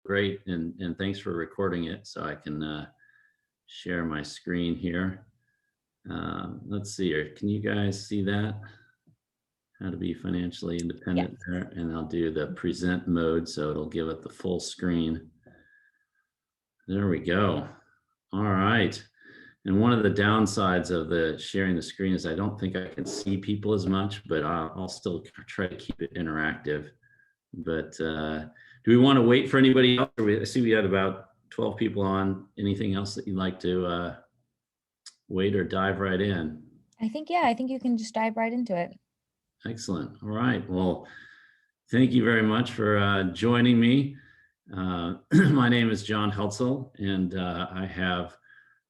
great. And thanks for recording it so I can share my screen here. Let's see here. Can you guys see that? How to be financially Yes. independent there. And I'll do the present mode so it'll give it the full screen. There we go. All right. And one of the downsides of the sharing the screen is I don't think I can see people as much, but I'll still try to keep it interactive. But do we want to wait for anybody else? I see we had about 12 people on. Anything else that you'd like to wait or dive right in? I think you can just dive right into it. Excellent. All right. Well, thank you very much for joining me. My name is John Heltzel, and I have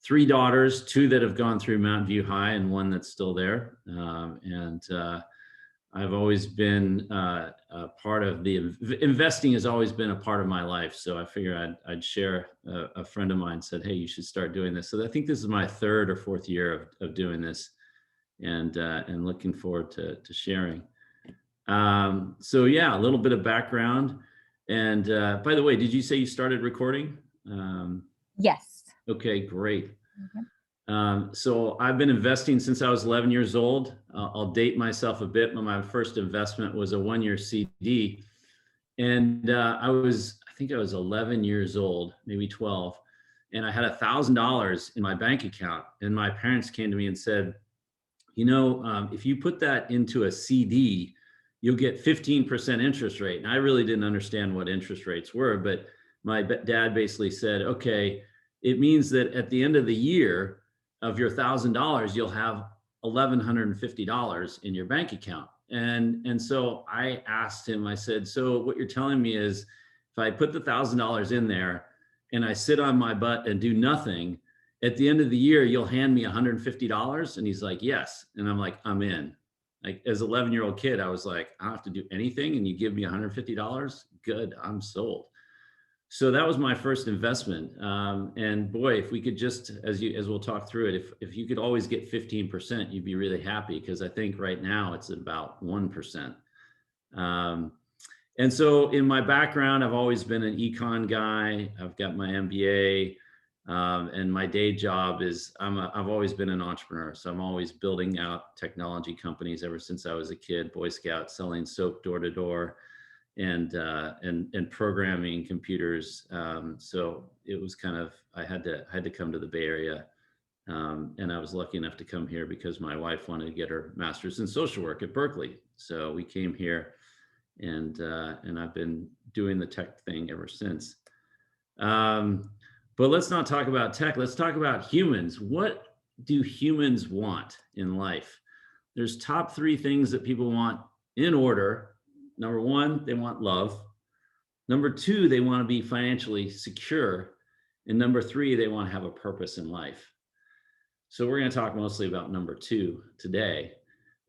3 daughters, 2 that have gone through Mountain View High and 1 that's still there. I've always been a part of investing has always been a part of my life. So I figured I'd share. A friend of mine said, "Hey, you should start doing this." So I think this is my 3rd or 4th year of doing this, and looking forward to sharing. So yeah, a little bit of background. And by the way, did you say you started recording? Yes. Okay, great. Okay. So I've been investing since I was 11 years old. I'll date myself a bit, but my first investment was a 1-year CD. And I think I was 11 years old, maybe 12. And I had $1,000 in my bank account. And my parents came to me and said, if you put that into a CD, you'll get 15% interest rate. And I really didn't understand what interest rates were, but my dad basically said, okay, it means that at the end of the year of your $1,000, you'll have $1,150 in your bank account. And so I asked him, I said, so what you're telling me is if I put the $1,000 in there and I sit on my butt and do nothing, at the end of the year, you'll hand me $150? And he's like, yes. And I'm like, I'm in. Like as an 11-year-old kid, I was like, I don't have to do anything and you give me $150? Good, I'm sold. So that was my first investment. And boy, if we could just, as we'll talk through it, if you could always get 15%, you'd be really happy, because I think right now it's about 1%. And so in my background, I've always been an econ guy. I've got my MBA, and my day job is I've always been an entrepreneur. So I'm always building out technology companies ever since I was a kid, Boy Scout, selling soap door to door, and programming computers. So it was kind of, I had to come to the Bay Area. And I was lucky enough to come here because my wife wanted to get her master's in social work at Berkeley. So we came here, and I've been doing the tech thing ever since. But let's not talk about tech. Let's talk about humans. What do humans want in life? There's top 3 things that people want in order. Number 1, they want love. Number 2, they want to be financially secure. And number 3, they want to have a purpose in life. So we're going to talk mostly about number 2 today.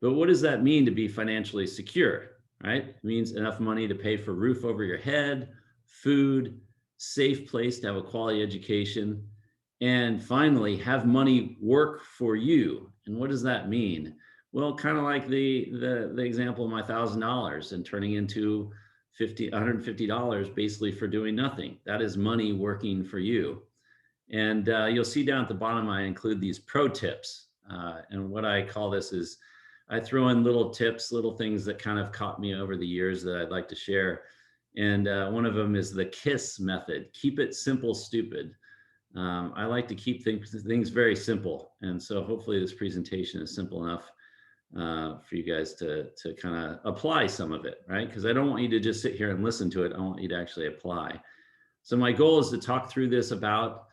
But what does that mean to be financially secure, right? It means enough money to pay for roof over your head, food, safe place to have a quality education, and finally have money work for you. And what does that mean? Well, kind of like the example of my $1,000 and turning into $150 basically for doing nothing. That is money working for you. And you'll see down at the bottom, I include these pro tips. And what I call this is I throw in little tips, little things that kind of caught me over the years that I'd like to share. And one of them is the KISS method. Keep it simple, stupid. I like to keep things very simple. And so hopefully this presentation is simple enough for you guys to kind of apply some of it, right? Because I don't want you to just sit here and listen to it. I want you to actually apply. So my goal is to talk through this about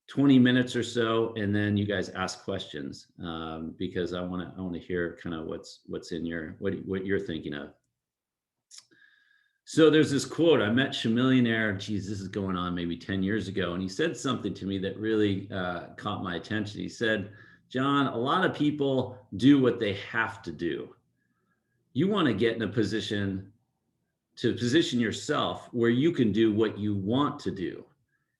20 minutes or so, and then you guys ask questions, because I want to hear kind of what's in what you're thinking of. So there's this quote. I met Shamillionaire, geez, this is going on maybe 10 years ago, and he said something to me that really caught my attention. He said, John, a lot of people do what they have to do. You want to get in a position to position yourself where you can do what you want to do.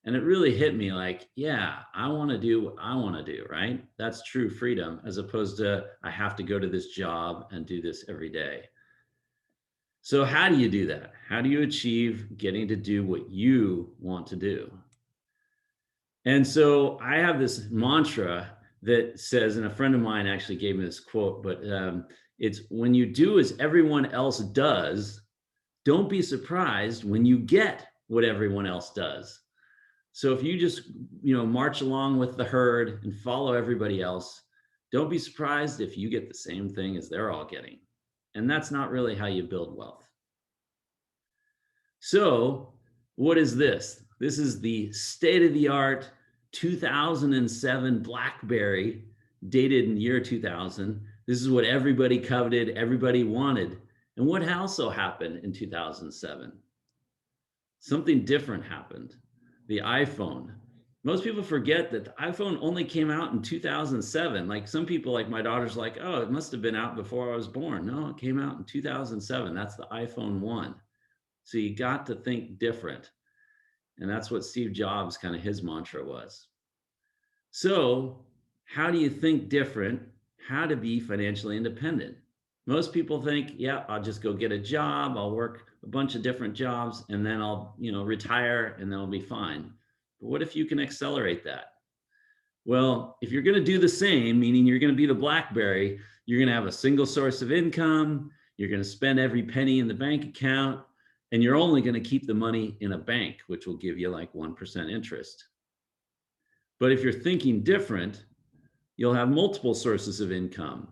And it really hit me like, yeah, I want to do what I want to do, right? That's true freedom, as opposed to I have to go to this job and do this every day. So how do you do that? How do you achieve getting to do what you want to do? And so I have this mantra that says, and a friend of mine actually gave me this quote, but it's when you do as everyone else does, don't be surprised when you get what everyone else does. So if you just, march along with the herd and follow everybody else, don't be surprised if you get the same thing as they're all getting. And that's not really how you build wealth. So what is this? This is the state-of-the-art 2007 BlackBerry, dated in the year 2000. This is what everybody coveted, everybody wanted. And what also happened in 2007? Something different happened. The iPhone. Most people forget that the iPhone only came out in 2007. Like some people, like my daughter's like, oh, it must have been out before I was born. No, it came out in 2007. That's the iPhone 1. So you got to think different. And that's what Steve Jobs, kind of his mantra was. So how do you think different? How to be financially independent? Most people think, yeah, I'll just go get a job. I'll work a bunch of different jobs and then I'll, retire and then I'll be fine. But what if you can accelerate that? Well, if you're going to do the same, meaning you're going to be the BlackBerry, you're going to have a single source of income. You're going to spend every penny in the bank account, and you're only going to keep the money in a bank, which will give you like 1% interest. But if you're thinking different, you'll have multiple sources of income.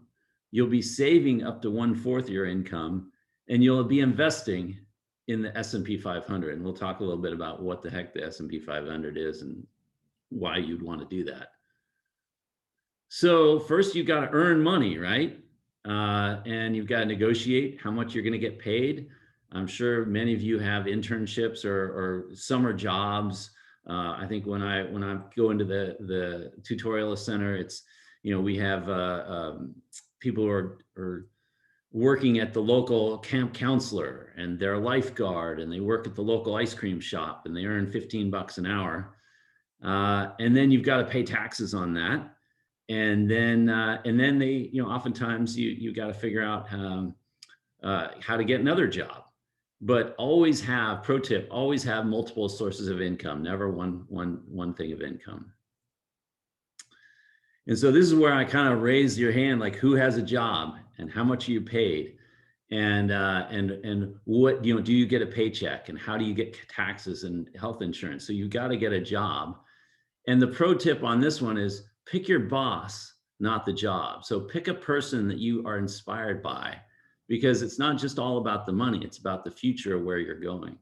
You'll be saving up to 1/4 your income, and you'll be investing in the S&P 500. And we'll talk a little bit about what the heck the S&P 500 is and why you'd want to do that. So first, you've got to earn money, right? And you've got to negotiate how much you're going to get paid. I'm sure many of you have internships or summer jobs. I think when I go into the tutorial center, it's, we have people who are working at the local camp counselor, and they're a lifeguard, and they work at the local ice cream shop, and they earn $15 an hour. And then you've got to pay taxes on that. And then they, oftentimes you got to figure out how to get another job. But always have, pro tip, always have multiple sources of income, never one thing of income. And so this is where I kind of raise your hand, like who has a job and how much are you paid? And what, do you get a paycheck, and how do you get taxes and health insurance? So you got to get a job. And the pro tip on this one is pick your boss, not the job. So pick a person that you are inspired by, because it's not just all about the money, it's about the future of where you're going.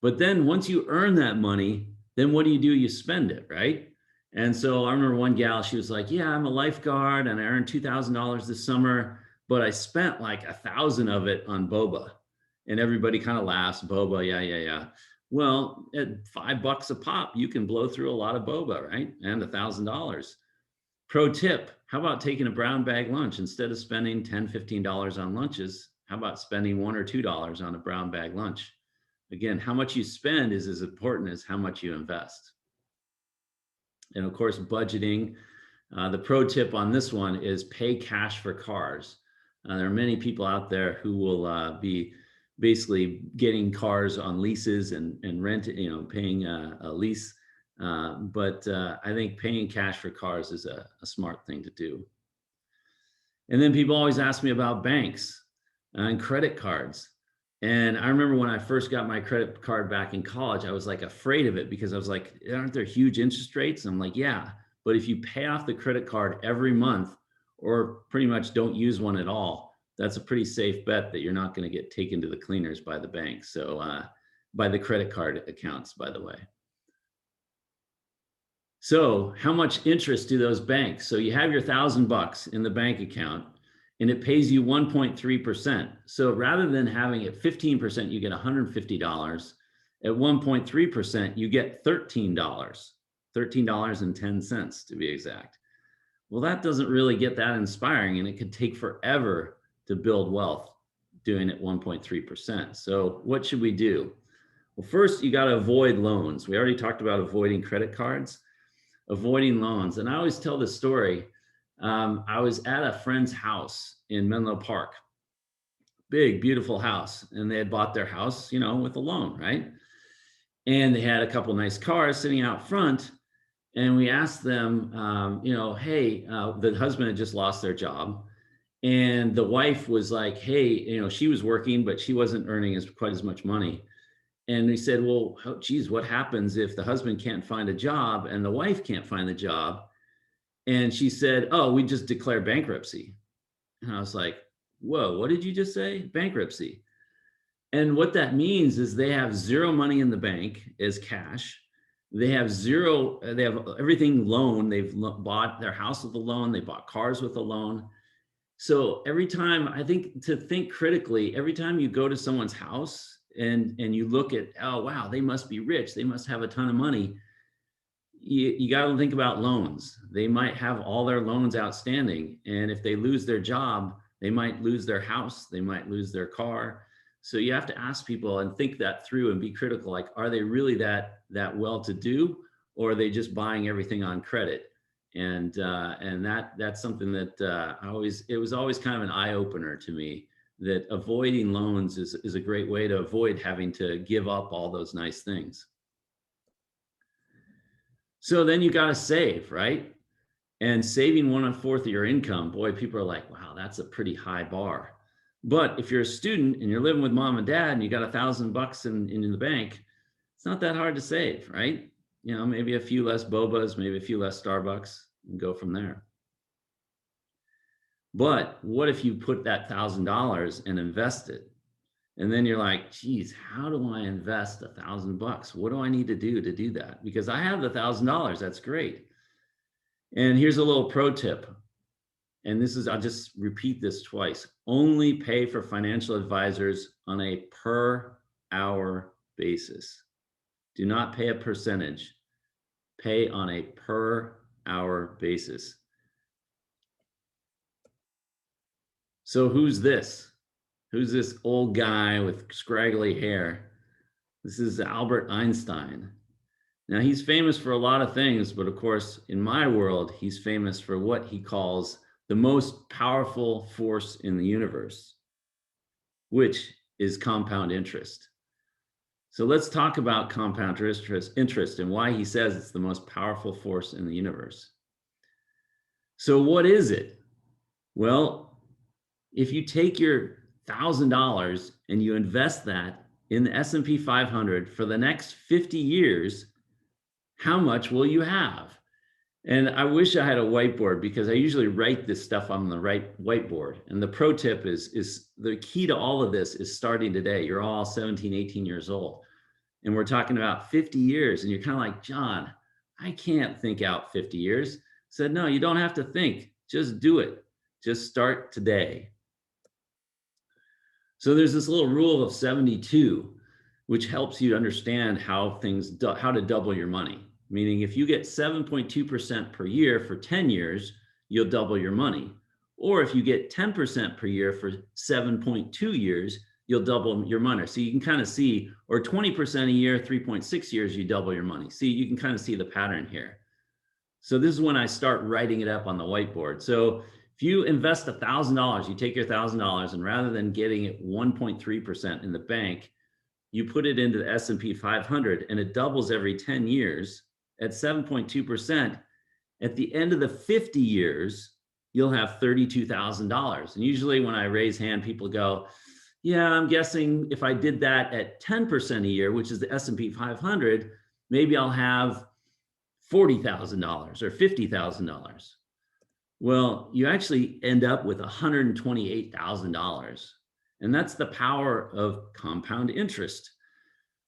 But then once you earn that money, then what do? You spend it, right? And so I remember one gal, she was like, yeah, I'm a lifeguard and I earned $2,000 this summer, but I spent like 1,000 of it on boba. And everybody kind of laughs, boba, yeah. Well, at $5 a pop, you can blow through a lot of boba, right? And $1,000. Pro tip, how about taking a brown bag lunch? Instead of spending $10, $15 on lunches, how about spending $1 or $2 on a brown bag lunch? Again, how much you spend is as important as how much you invest. And of course, budgeting. The pro tip on this one is pay cash for cars. There are many people out there who will be basically getting cars on leases and rent, paying a lease. But I think paying cash for cars is a smart thing to do. And then people always ask me about banks and credit cards. And I remember when I first got my credit card back in college, I was like afraid of it, because I was like, aren't there huge interest rates? And I'm like, yeah, but if you pay off the credit card every month, or pretty much don't use one at all, that's a pretty safe bet that you're not going to get taken to the cleaners by the bank. So by the credit card accounts, by the way. So how much interest do those banks? So you have your $1,000 in the bank account, and it pays you 1.3%. So rather than having it 15%, you get $150. At 1.3%, you get $13, $13.10 to be exact. Well, that doesn't really get that inspiring, and it could take forever to build wealth doing it 1.3%. So what should we do? Well, first, you got to avoid loans. We already talked about avoiding credit cards, avoiding loans. And I always tell this story. I was at a friend's house in Menlo Park, big, beautiful house. And they had bought their house, with a loan, right? And they had a couple nice cars sitting out front. And we asked them, hey, the husband had just lost their job. And the wife was like, hey, she was working, but she wasn't earning quite as much money. And we said, well, geez, what happens if the husband can't find a job and the wife can't find the job? And she said, oh, we just declare bankruptcy. And I was like, whoa, what did you just say? Bankruptcy. And what that means is they have zero money in the bank as cash. They have everything loan. They've bought their house with a loan. They bought cars with a loan. So every time, I think, to think critically, every time you go to someone's house and you look at, oh, wow, they must be rich, they must have a ton of money, you got to think about loans. They might have all their loans outstanding. And if they lose their job, they might lose their house, they might lose their car. So you have to ask people and think that through and be critical. Like, are they really that well-to-do, or are they just buying everything on credit? And that's something that it was always kind of an eye-opener to me, that avoiding loans is a great way to avoid having to give up all those nice things. So then you got to save, right? And saving 1/4 of your income, boy, people are like, wow, that's a pretty high bar. But if you're a student and you're living with mom and dad and you got $1,000 in the bank, it's not that hard to save, right? Maybe a few less bobas, maybe a few less Starbucks, and go from there. But what if you put that $1,000 and invest it? And then you're like, geez, how do I invest $1,000? What do I need to do that? Because I have the $1,000, that's great. And here's a little pro tip. And I'll just repeat this twice. Only pay for financial advisors on a per hour basis. Do not pay a percentage. Pay on a per hour basis. So who's this? Who's this old guy with scraggly hair? This is Albert Einstein. Now, he's famous for a lot of things, but of course, in my world, he's famous for what he calls the most powerful force in the universe, which is compound interest. So let's talk about compound interest and why he says it's the most powerful force in the universe. So what is it? Well, if you take your $1,000 and you invest that in the S&P 500 for the next 50 years, how much will you have? And I wish I had a whiteboard, because I usually write this stuff on the right whiteboard. And the pro tip is the key to all of this is starting today. You're all 17, 18 years old. And we're talking about 50 years. And you're kind of like, John, I can't think out 50 years. I said, no, you don't have to think. Just do it. Just start today. So there's this little rule of 72, which helps you understand how to double your money. Meaning, if you get 7.2% per year for 10 years, you'll double your money. Or if you get 10% per year for 7.2 years, you'll double your money. So you can kind of see, or 20% a year, 3.6 years, you double your money. See, you can kind of see the pattern here. So this is when I start writing it up on the whiteboard. So if you invest $1,000, you take your $1,000, and rather than getting it 1.3% in the bank, you put it into the S&P 500, and it doubles every 10 years at 7.2%. At the end of the 50 years, you'll have $32,000. And usually when I raise hand, people go, yeah, I'm guessing if I did that at 10% a year, which is the S&P 500, maybe I'll have $40,000 or $50,000. Well, you actually end up with $128,000. And that's the power of compound interest.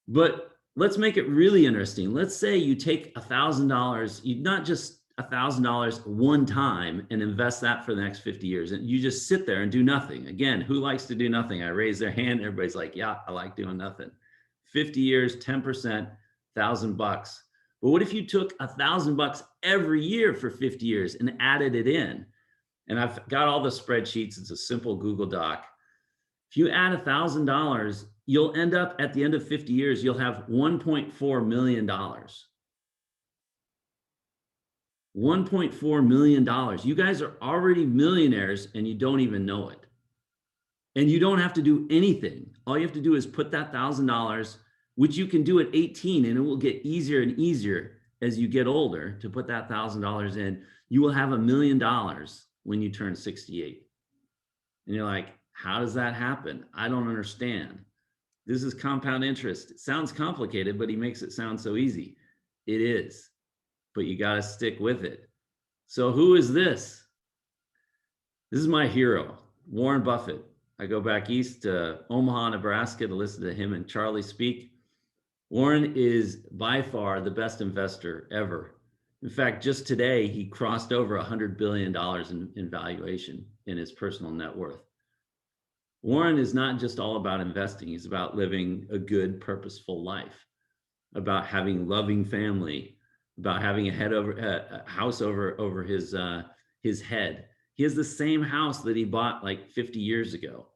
But let's make it really interesting. Let's say you take $1,000, you not just $1,000 one time and invest that for the next 50 years. And you just sit there and do nothing. Again, who likes to do nothing? I raise their hand. Everybody's like, yeah, I like doing nothing. 50 years, 10%, $1,000. But what if you took $1,000 every year for 50 years and added it in? And I've got all the spreadsheets. It's a simple Google Doc. If you add $1,000, you'll end up at the end of 50 years, you'll have $1.4 million. $1.4 million. You guys are already millionaires and you don't even know it. And you don't have to do anything. All you have to do is put that $1,000, which you can do at 18, and it will get easier and easier as you get older to put that $1,000 in. You will have $1 million when you turn 68. And you're like, how does that happen? I don't understand. This is compound interest. It sounds complicated, but he makes it sound so easy. It is, but you got to stick with it. So who is this? This is my hero, Warren Buffett. I go back east to Omaha, Nebraska to listen to him and Charlie speak. Warren is by far the best investor ever. In fact, just today, he crossed over $100 billion in valuation in his personal net worth. Warren is not just all about investing. He's about living a good, purposeful life, about having loving family, about having a house over his head. He has the same house that he bought like 50 years ago.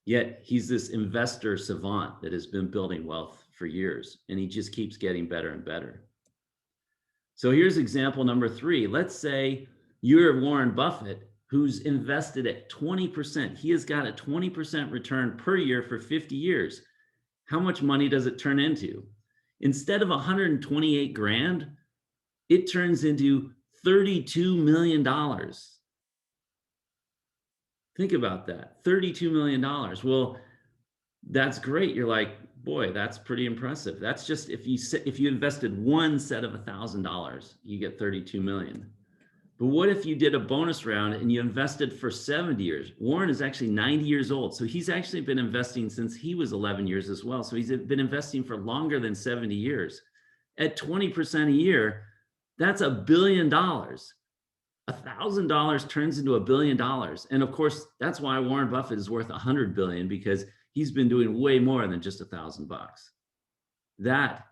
Yet he's this investor savant that has been building wealth for years, and he just keeps getting better and better. So here's example number 3. Let's say you're Warren Buffett, who's invested at 20%. He has got a 20% return per year for 50 years. How much money does it turn into? Instead of 128 grand, it turns into $32 million. Think about that, $32 million. Well, that's great. You're like, boy, that's pretty impressive. That's just if you invested one set of $1,000, you get 32 million. But what if you did a bonus round and you invested for 70 years? Warren is actually 90 years old. So he's actually been investing since he was 11 years as well. So he's been investing for longer than 70 years. At 20% a year, that's $1 billion. $1,000 turns into $1 billion. And of course, that's why Warren Buffett is worth 100 billion, because he's been doing way more than just $1,000. That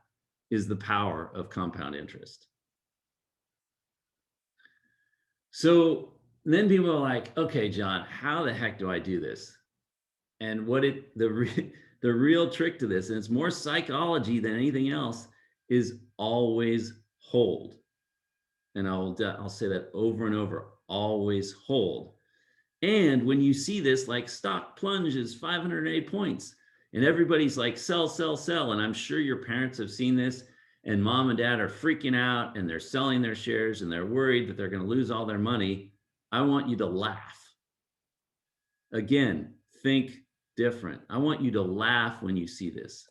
is the power of compound interest. So then people are like, okay, John, how the heck do I do this? And the real trick to this, and it's more psychology than anything else, is always hold. And I'll say that over and over, always hold. And when you see this, like stock plunges 508 points and everybody's like, sell, sell, sell. And I'm sure your parents have seen this, and mom and dad are freaking out and they're selling their shares and they're worried that they're going to lose all their money. I want you to laugh. Again, think different. I want you to laugh when you see this.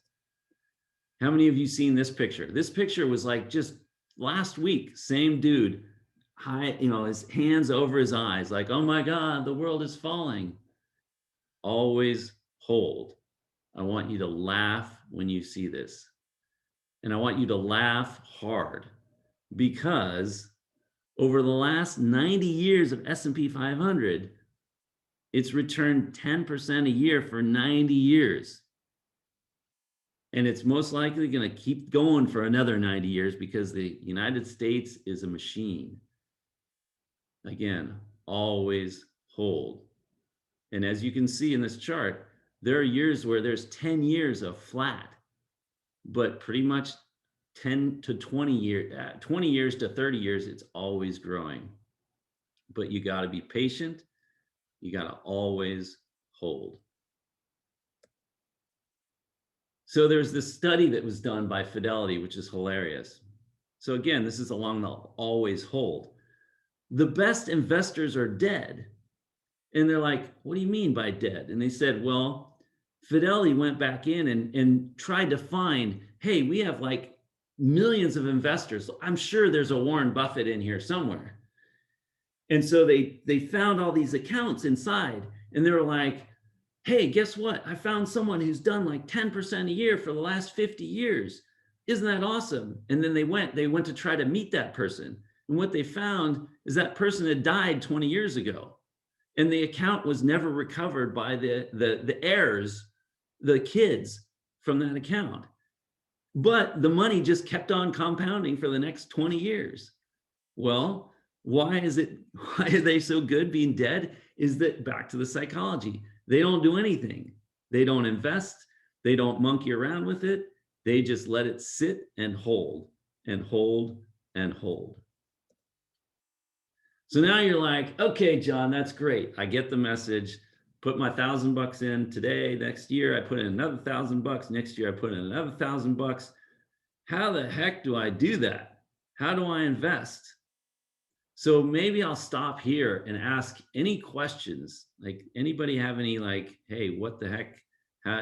How many of you seen this picture? This picture was like just last week, same dude, his hands over his eyes, like, oh my God, the world is falling. Always hold. I want you to laugh when you see this. And I want you to laugh hard, because over the last 90 years of S&P 500, it's returned 10% a year for 90 years. And it's most likely going to keep going for another 90 years because the United States is a machine. Again, always hold. And as you can see in this chart, there are years where there's 10 years of flat, but pretty much 10 to 20 years, 20 years to 30 years, it's always growing. But you got to be patient. You got to always hold. So there's this study that was done by Fidelity, which is hilarious. So again, this is along the always hold. The best investors are dead. And they're like, what do you mean by dead? And they said, well, Fidelity went back in and tried to find, hey, we have like millions of investors. I'm sure there's a Warren Buffett in here somewhere. And so they found all these accounts inside, and they were like, hey, guess what? I found someone who's done like 10% a year for the last 50 years. Isn't that awesome? And then they went to try to meet that person. And what they found is that person had died 20 years ago. And the account was never recovered by the heirs, the kids from that account. But the money just kept on compounding for the next 20 years. Well, why are they so good being dead? Is that back to the psychology? They don't do anything. They don't invest. They don't monkey around with it. They just let it sit and hold and hold and hold. So now you're like, okay, John, that's great. I get the message. put my $1,000 in today. Next year, I put in another $1,000. Next year, I put in another $1,000. How the heck do I do that? How do I invest? So maybe I'll stop here and ask any questions. Like, anybody have any, like, hey, what the heck? How,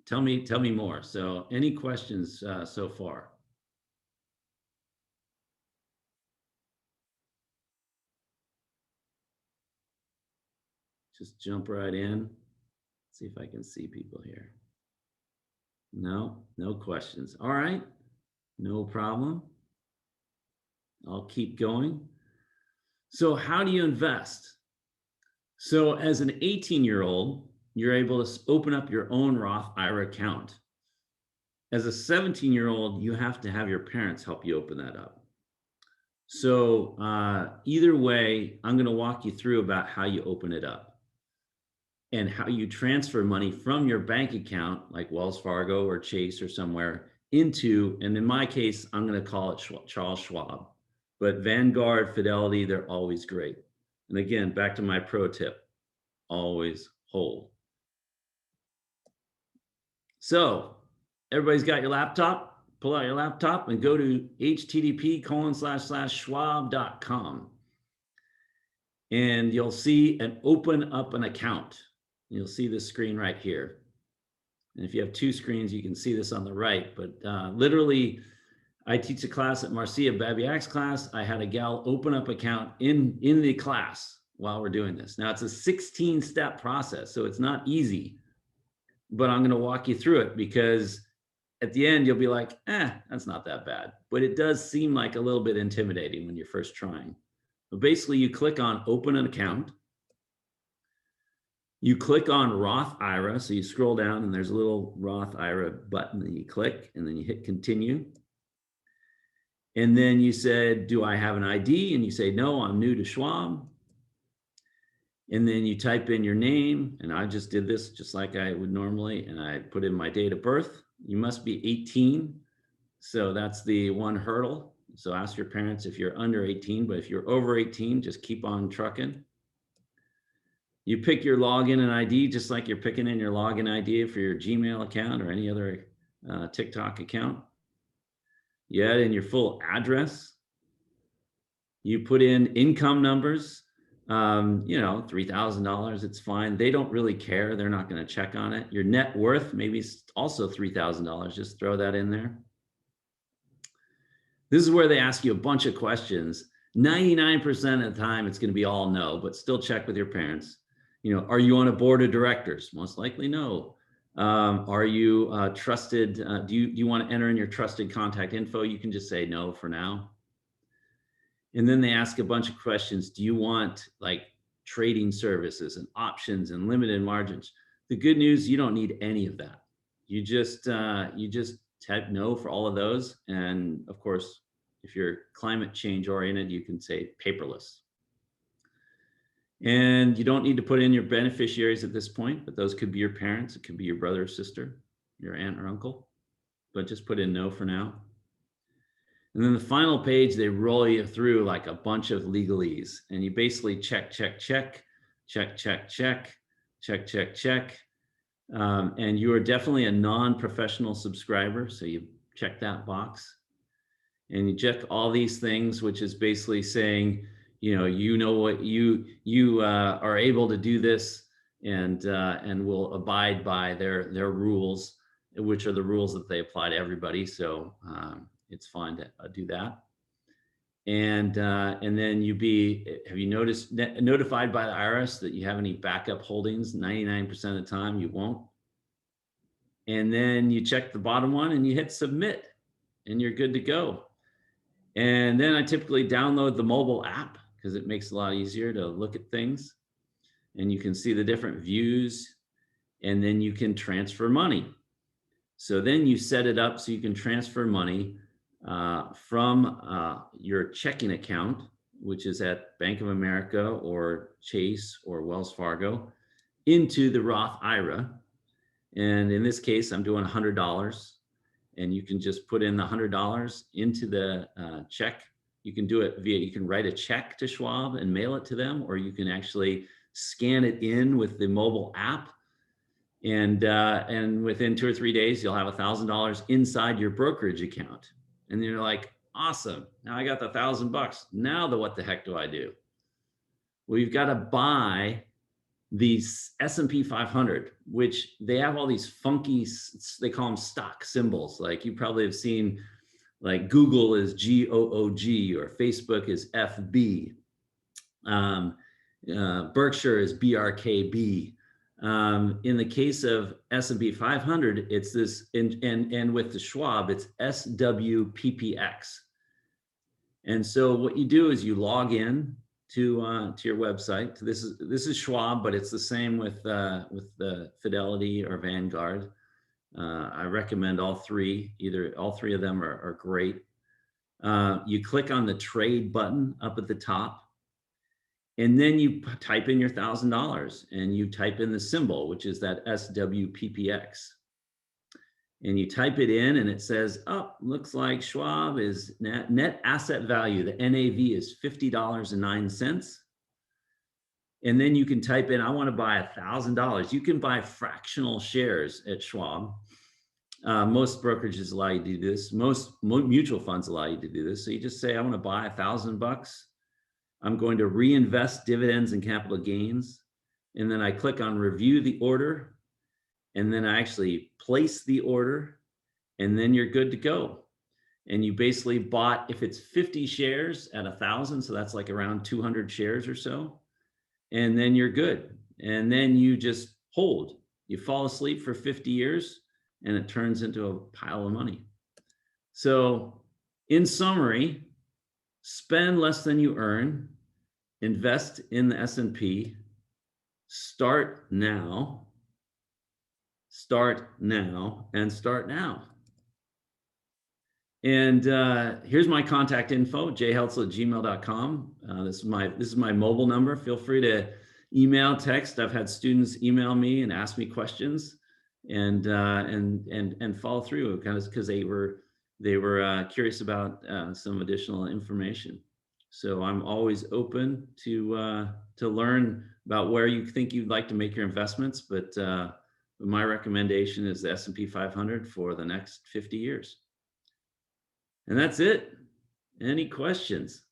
tell me more. So any questions so far? Just jump right in. See if I can see people here. No questions. All right, no problem. I'll keep going. So how do you invest? So as an 18-year-old, you're able to open up your own Roth IRA account. As a 17-year-old, you have to have your parents help you open that up. So either way, I'm going to walk you through about how you open it up and how you transfer money from your bank account, like Wells Fargo or Chase or somewhere, into, and in my case, I'm going to call it Charles Schwab. But Vanguard, Fidelity, they're always great. And again, back to my pro tip, always hold. So everybody's got your laptop, pull out your laptop and go to http://schwab.com. And you'll see an open up an account. You'll see this screen right here. And if you have two screens, you can see this on the right, but literally, I teach a class at Marcia Babiak's class. I had a gal open up account in the class while we're doing this. Now it's a 16-step process, so it's not easy, but I'm going to walk you through it because at the end you'll be like, that's not that bad. But it does seem like a little bit intimidating when you're first trying. But basically you click on open an account. You click on Roth IRA. So you scroll down and there's a little Roth IRA button that you click and then you hit continue. And then you said, do I have an ID? And you say, no, I'm new to Schwab. And then you type in your name. And I just did this just like I would normally. And I put in my date of birth. You must be 18. So that's the one hurdle. So ask your parents if you're under 18, but if you're over 18, just keep on trucking. You pick your login and ID, just like you're picking in your login ID for your Gmail account or any other TikTok account. You add in your full address. You put in income numbers, $3,000, it's fine. They don't really care. They're not going to check on it. Your net worth, maybe also $3,000. Just throw that in there. This is where they ask you a bunch of questions. 99% of the time, it's going to be all no, but still check with your parents. Are you on a board of directors? Most likely no. Are you trusted? Do you want to enter in your trusted contact info? You can just say no for now. And then they ask a bunch of questions. Do you want like trading services and options and limited margins? The good news, you don't need any of that. You just type no for all of those. And of course, if you're climate change oriented, you can say paperless. And you don't need to put in your beneficiaries at this point, but those could be your parents. It could be your brother or sister, your aunt or uncle, but just put in no for now. And then the final page, they roll you through like a bunch of legalese and you basically check. And you are definitely a non-professional subscriber. So you check that box and you check all these things, which is basically saying, what you are able to do this and will abide by their rules, which are the rules that they apply to everybody. So it's fine to do that. And then have you notified by the IRS that you have any backup holdings? 99% of the time you won't. And then you check the bottom one and you hit submit and you're good to go. And then I typically download the mobile app because it makes it a lot easier to look at things and you can see the different views and then you can transfer money. So then you set it up so you can transfer money from your checking account, which is at Bank of America or Chase or Wells Fargo, into the Roth IRA. And in this case, I'm doing $100. And you can just put in the $100 into the check. You can do it you can write a check to Schwab and mail it to them, or you can actually scan it in with the mobile app, and within 2 or 3 days, you'll have $1,000 inside your brokerage account. And you're like, awesome. Now I got the $1,000. Now what the heck do I do? Well, you've got to buy these S&P 500, which they have all these funky, they call them stock symbols. Like you probably have seen, like Google is GOOG or Facebook is FB. Berkshire is BRKB. In the case of S&P 500, it's this, and with the Schwab, it's SWPPX. And so what you do is you log in to your website. This is Schwab, but it's the same with the Fidelity or Vanguard. I recommend all three. All three of them are great. You click on the trade button up at the top, and then you type in your $1,000 and you type in the symbol, which is that SWPPX. And you type it in and it says, oh, looks like Schwab is net asset value. The NAV is $50.09. And then you can type in, I want to buy $1,000. You can buy fractional shares at Schwab. Most brokerages allow you to do this. Most mutual funds allow you to do this. So you just say, I want to buy $1,000. I'm going to reinvest dividends and capital gains. And then I click on review the order. And then I actually place the order, and then you're good to go. And you basically bought, if it's 50 shares at 1,000, so that's like around 200 shares or so. And then you're good. And then you just hold. You fall asleep for 50 years and it turns into a pile of money. So in summary, spend less than you earn, invest in the S&P, start now, and start now. And here's my contact info, jheltzel@gmail.com. This is my mobile number. Feel free to email, text. I've had students email me and ask me questions, and follow through, kind of because they were curious about some additional information. So I'm always open to learn about where you think you'd like to make your investments, but my recommendation is the S&P 500 for the next 50 years. And that's it. Any questions?